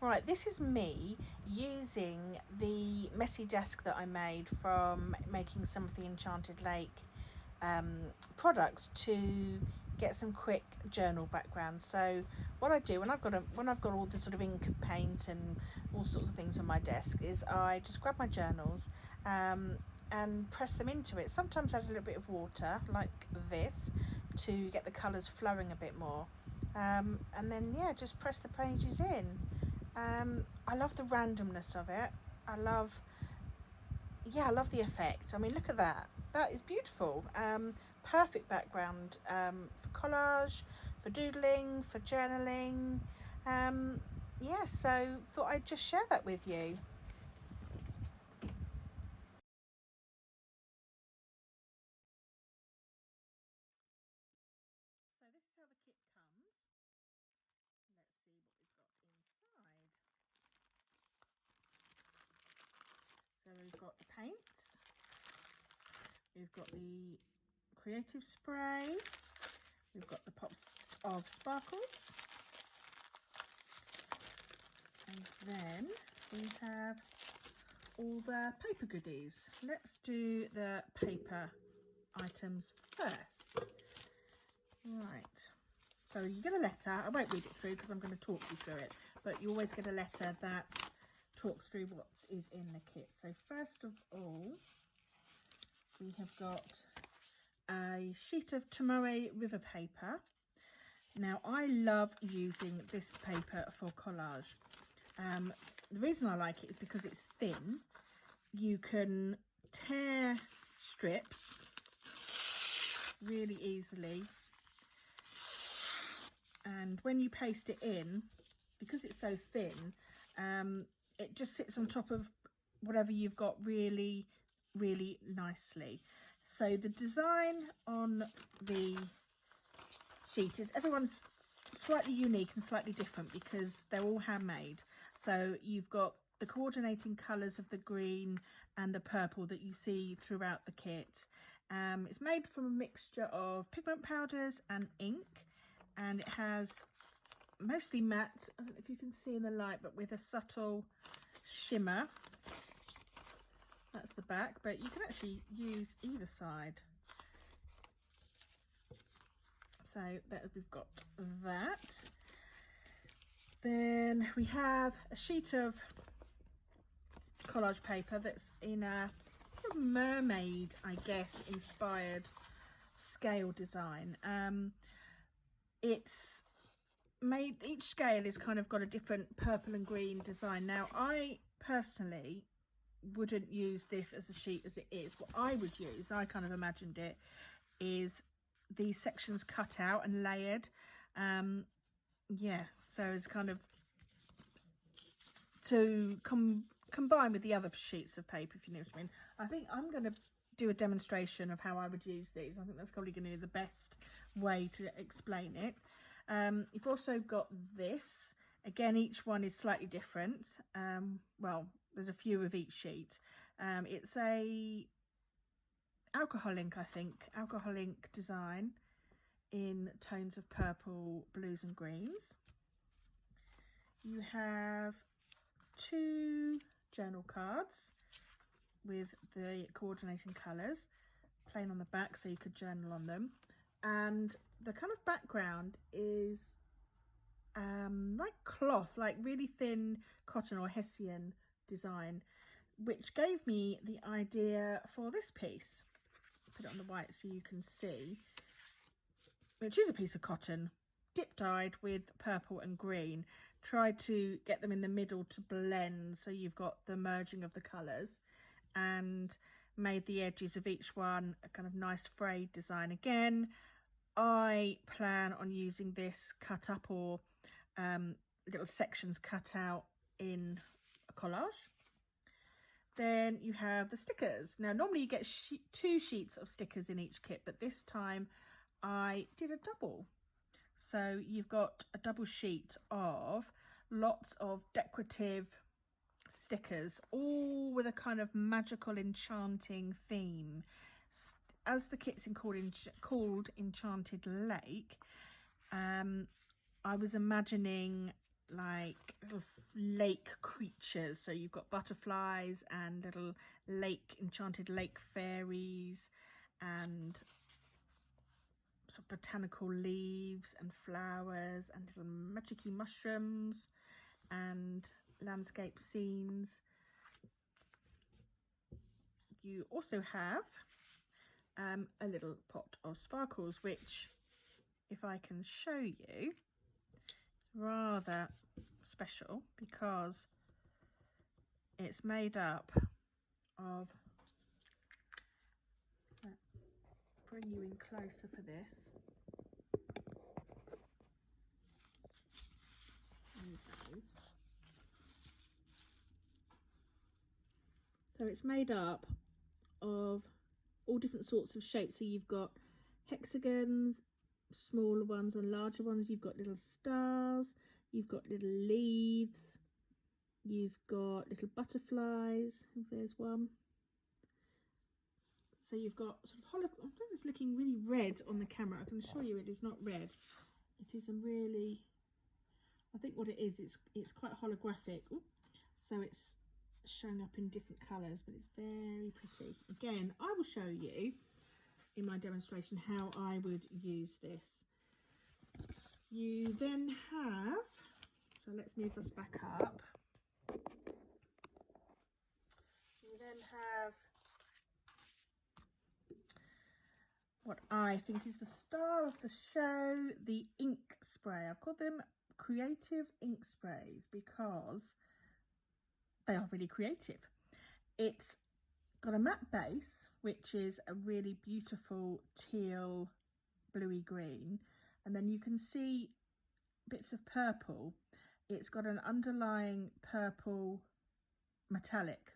Right, this is me using the messy desk that I made from making some of the Enchanted Lake products to get some quick journal backgrounds. So what I do when I've got all the sort of ink and paint and all sorts of things on my desk is I just grab my journals and press them into it. Sometimes add a little bit of water like this to get the colours flowing a bit more. And then just press the pages in. I love the randomness of it. I love the effect. I mean, look at that. That is beautiful. Perfect background for collage, for doodling, for journaling. So thought I'd just share that with you. So this is how the kit comes. Let's see what we've got inside. So we've got the paints, we've got the creative spray, we've got the pops of sparkles, and then we have all the paper goodies. Let's do the paper items first. Right, so you get a letter. I won't read it through because I'm going to talk you through it, but you always get a letter that talks through what is in the kit. So first of all, we have got a sheet of Tomorrow River paper. Now I love using this paper for collage. The reason I like it is because it's thin. You can tear strips really easily, and when you paste it in, because it's so thin, it just sits on top of whatever you've got really nicely. So the design on the sheet is, everyone's slightly unique and slightly different because they're all handmade. So you've got the coordinating colours of the green and the purple that you see throughout the kit. It's made from a mixture of pigment powders and ink, and it has mostly matte, I don't know if you can see in the light, but with a subtle shimmer. That's the back, but you can actually use either side. So that we've got that. Then we have a sheet of collage paper that's in a mermaid, I guess, inspired scale design. It's made, each scale is kind of got a different purple and green design. Now I personally wouldn't use this as a sheet as it is. What I would use, I kind of imagined it, is these sections cut out and layered. So it's kind of to combine with the other sheets of paper, if you know what I mean. I think I'm going to do a demonstration of how I would use these. I think that's probably going to be the best way to explain it. You've also got this. Again, each one is slightly different. Well, there's a few of each sheet. It's a alcohol ink, I think. Alcohol ink design in tones of purple, blues and greens. You have 2 journal cards with the coordinating colours, plain on the back so you could journal on them. And the kind of background is like cloth, like really thin cotton or hessian design, which gave me the idea for this piece. Put it on the white so you can see, which is a piece of cotton dip dyed with purple and green. Tried to get them in the middle to blend so you've got the merging of the colours, and made the edges of each one a kind of nice frayed design. Again, I plan on using this cut up or little sections cut out in a collage. Then you have the stickers. Now normally you get 2 sheets of stickers in each kit, but this time I did a double. So you've got a double sheet of lots of decorative stickers, all with a kind of magical enchanting theme. As the kit's called Enchanted Lake, I was imagining like little lake creatures. So you've got butterflies and little enchanted lake fairies and sort of botanical leaves and flowers and little magicy mushrooms and landscape scenes. You also have a little pot of sparkles, which, if I can show you, rather special because it's made up of, bring you in closer for this. So it's made up of all different sorts of shapes. So you've got hexagons, smaller ones and larger ones. You've got little stars, you've got little leaves, you've got little butterflies. There's one. So you've got sort of I don't know, it's looking really red on the camera. I can assure you it is not red. It is a really, I think what it is, it's quite holographic. Ooh. So it's showing up in different colours, but it's very pretty. Again, I will show you in my demonstration how I would use this. You then have, so let's move us back up. You then have what I think is the star of the show, the ink spray. I've called them creative ink sprays because they are really creative. It's got a matte base, which is a really beautiful teal bluey green, and then you can see bits of purple. It's got an underlying purple metallic.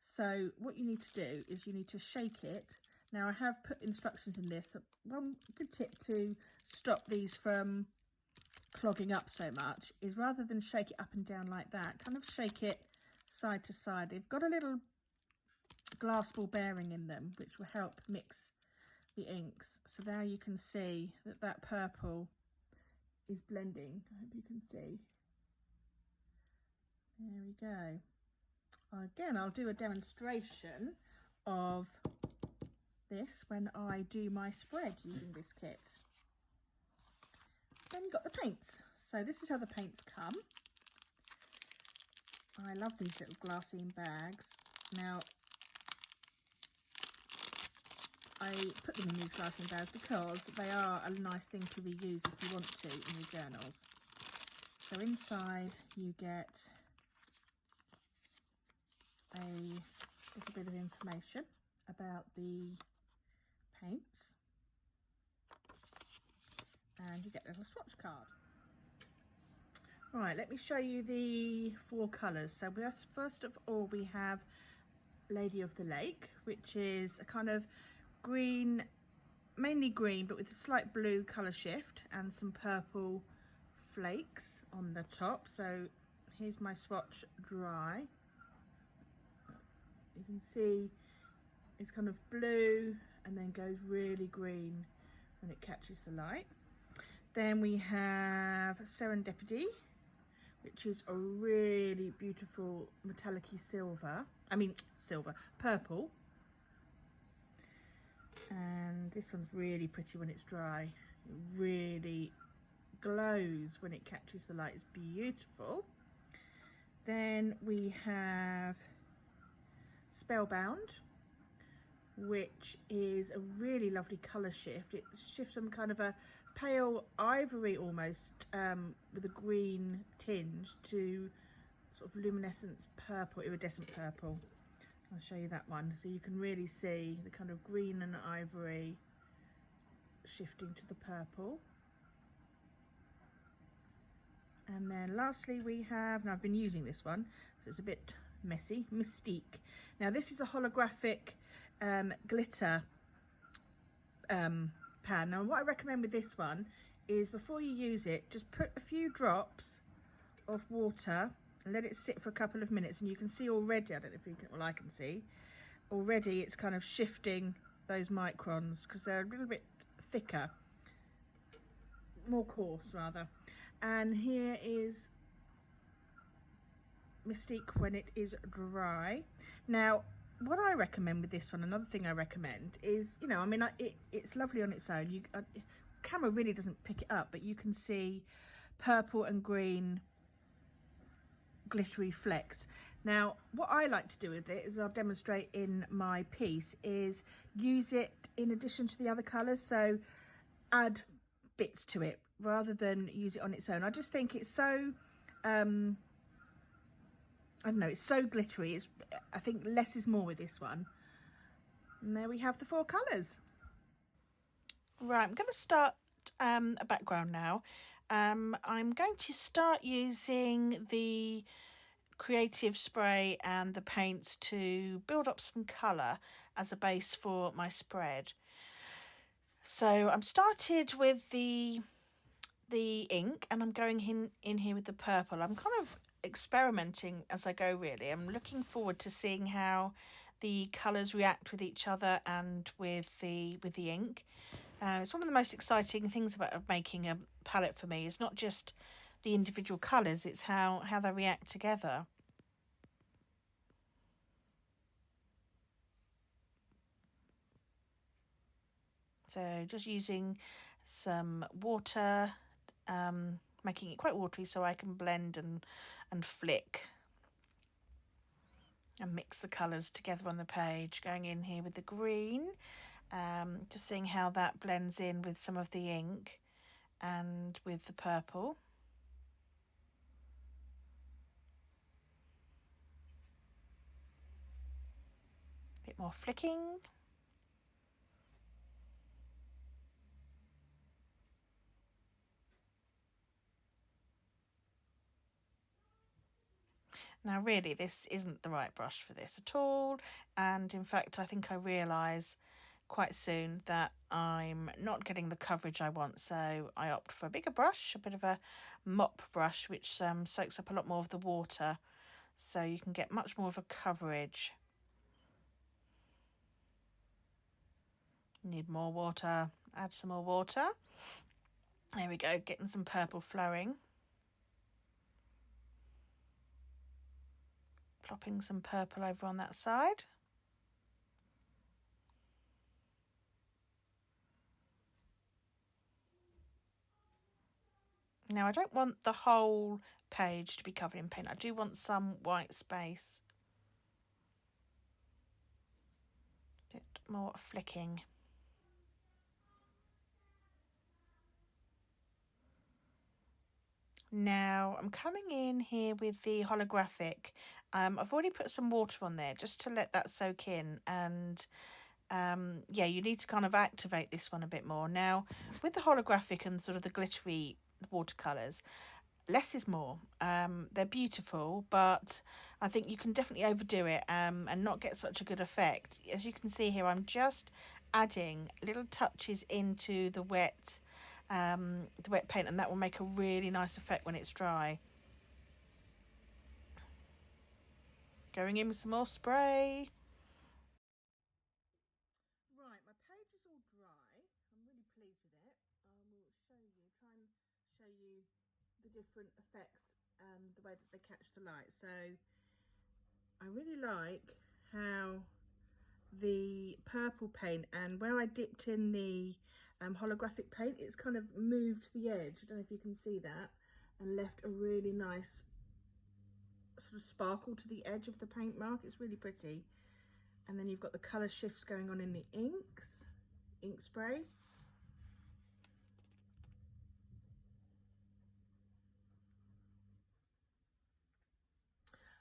So what you need to do is you need to shake it. Now I have put instructions in this. One good tip to stop these from clogging up so much is, rather than shake it up and down like that, kind of shake it side to side. They've got a little glass ball bearing in them which will help mix the inks. So now you can see that that purple is blending. I hope you can see. There we go. Again, I'll do a demonstration of this when I do my spread using this kit. Then you've got the paints. So this is how the paints come. I love these little glassine bags. Now, I put them in these glassine bags because they are a nice thing to reuse if you want to in your journals. So inside you get a little bit of information about the paints, and you get a little swatch card. Right, let me show you the 4 colours. So first of all we have Lady of the Lake, which is a kind of green, mainly green, but with a slight blue colour shift and some purple flakes on the top. So here's my swatch dry. You can see it's kind of blue and then goes really green when it catches the light. Then we have Serendipity, which is a really beautiful metallic-y purple. And this one's really pretty when it's dry. It really glows when it catches the light. It's beautiful. Then we have Spellbound, which is a really lovely colour shift. It shifts from kind of a pale ivory almost with a green tinge to sort of luminescent purple, iridescent purple. I'll show you that one. So you can really see the kind of green and ivory shifting to the purple. And then lastly we have, now I've been using this one, so it's a bit messy, Mystique. Now this is a holographic glitter pan. Now what I recommend with this one is, before you use it, just put a few drops of water and let it sit for a couple of minutes, and you can see already, I don't know if you can, well I can see already it's kind of shifting those microns because they're a little bit thicker, more coarse rather. And here is mystique when it is dry. Now, what I recommend with this one, another thing I recommend is, you know, I mean, it's lovely on its own. Camera really doesn't pick it up, but you can see purple and green glittery flecks. Now, what I like to do with it, as I'll demonstrate in my piece, is use it in addition to the other colours, so add bits to it rather than use it on its own. I just think it's so I don't know, it's so glittery. I think less is more with this one. And there we have the 4 colours. Right, I'm going to start a background now. I'm going to start using the creative spray and the paints to build up some colour as a base for my spread. So I'm started with the ink, and I'm going in here with the purple. I'm kind of experimenting as I go, really. I'm looking forward to seeing how the colours react with each other and with the ink. It's one of the most exciting things about making a palette for me. It's not just the individual colours, it's how they react together. So just using some water, making it quite watery so I can blend and flick and mix the colours together on the page. Going in here with the green, just seeing how that blends in with some of the ink and with the purple. A bit more flicking. Now really, this isn't the right brush for this at all, and in fact I think I realise quite soon that I'm not getting the coverage I want, so I opt for a bigger brush, a bit of a mop brush, which soaks up a lot more of the water, so you can get much more of a coverage. Need more water, add some more water. There we go, getting some purple flowing. Plopping some purple over on that side. Now I don't want the whole page to be covered in paint. I do want some white space. Bit more flicking. Now I'm coming in here with the holographic. I've already put some water on there just to let that soak in, and yeah, you need to kind of activate this one a bit more. Now with the holographic and sort of the glittery watercolours, less is more. They're beautiful, but I think you can definitely overdo it and not get such a good effect. As you can see here, I'm just adding little touches into the wet paint, and that will make a really nice effect when it's dry. Going in with some more spray. Right, my page is all dry. I'm really pleased with it. I will show you, try and show you the different effects and the way that they catch the light. So I really like how the purple paint, and where I dipped in the holographic paint, it's kind of moved the edge, I don't know if you can see that, and left a really nice sort of sparkle to the edge of the paint mark. It's really pretty. And then you've got the colour shifts going on in the ink spray.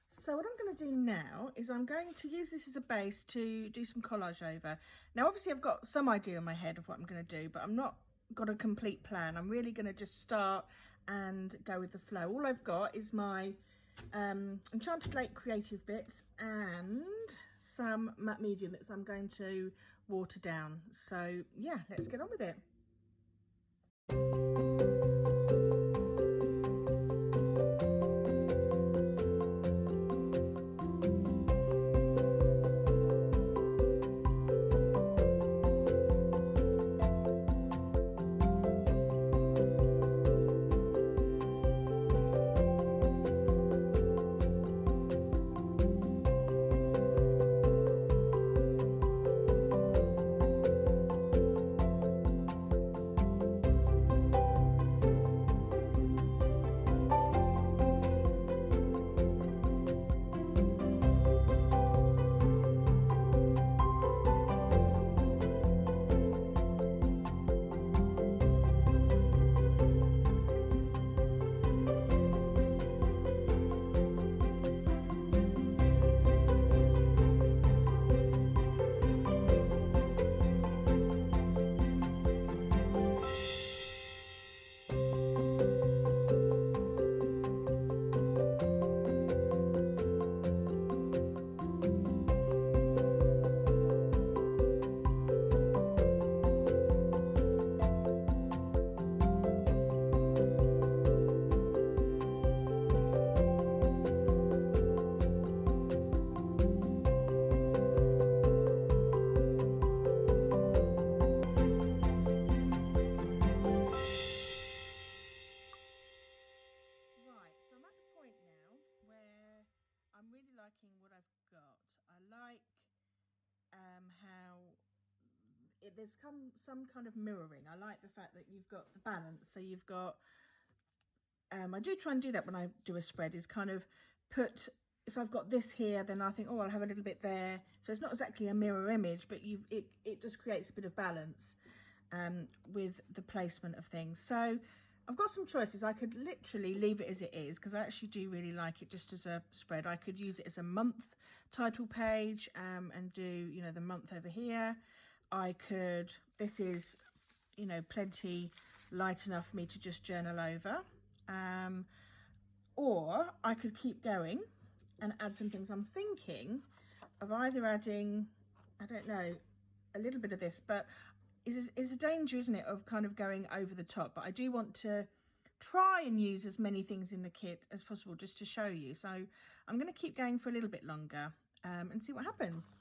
So what I'm going to do now is I'm going to use this as a base to do some collage over. Now obviously I've got some idea in my head of what I'm going to do, but I'm not got a complete plan. I'm really going to just start and go with the flow. All I've got is my Enchanted Lake creative bits and some matte medium that I'm going to water down. So yeah, let's get on with it. there's some kind of mirroring. I like the fact that you've got the balance. So you've got, I do try and do that when I do a spread, is kind of put, if I've got this here, then I think, oh, I'll have a little bit there. So it's not exactly a mirror image, but it just creates a bit of balance with the placement of things. So I've got some choices. I could literally leave it as it is, because I actually do really like it just as a spread. I could use it as a month title page and do, you know, the month over here. I could, this is, you know, plenty light enough for me to just journal over. Or I could keep going and add some things. I'm thinking of either adding, I don't know, a little bit of this, but is a danger, isn't it, of kind of going over the top. But I do want to try and use as many things in the kit as possible just to show you. So I'm going to keep going for a little bit longer and see what happens.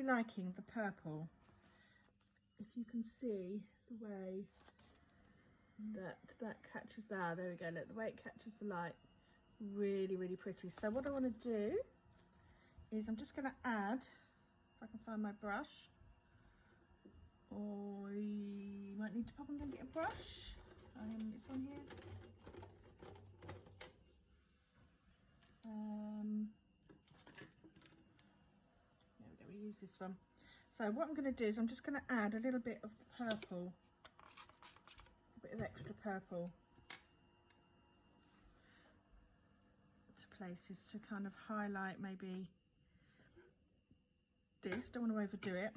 Liking the purple. If you can see the way that catches there we go, look, the way it catches the light, really pretty. So what I want to do is I'm just going to add, if I can find my brush, or you might need to pop and go get a brush. It's on here. We use this one. So what I'm going to do is I'm just going to add a little bit of the purple, a bit of extra purple to places to kind of highlight maybe this. Don't want to overdo it.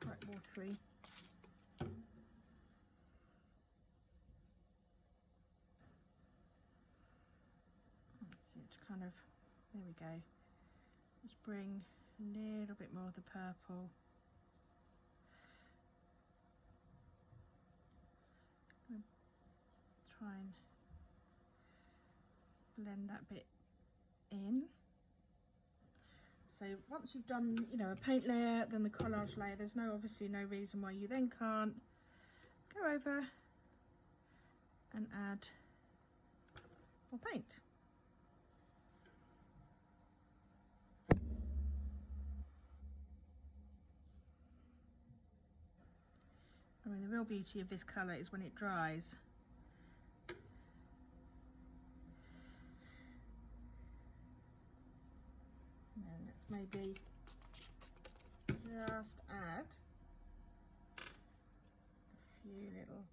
Quite watery. Let's see, it kind of, there we go. Just bring a little bit more of the purple. Try and blend that bit in. So once you've done, you know, a paint layer, then the collage layer, there's obviously no reason why you then can't go over and add more paint. I mean, the real beauty of this colour is when it dries. And let's maybe just add a few little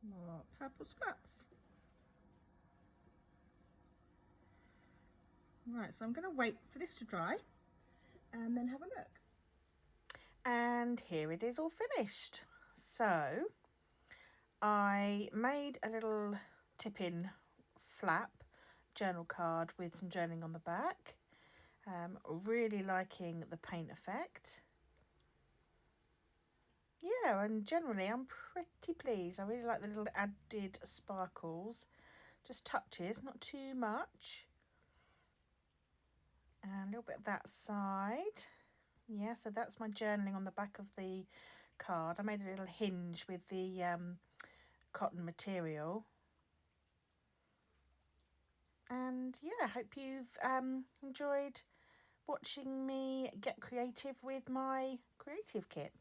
more purple splats. Right, so I'm going to wait for this to dry and then have a look. And here it is all finished. So I made a little tip-in flap journal card with some journaling on the back. Really liking the paint effect. Yeah, and generally I'm pretty pleased. I really like the little added sparkles, just touches, not too much. And a little bit of that side. Yeah, so that's my journaling on the back of the card. I made a little hinge with the cotton material. And yeah, I hope you've enjoyed watching me get creative with my creative kit.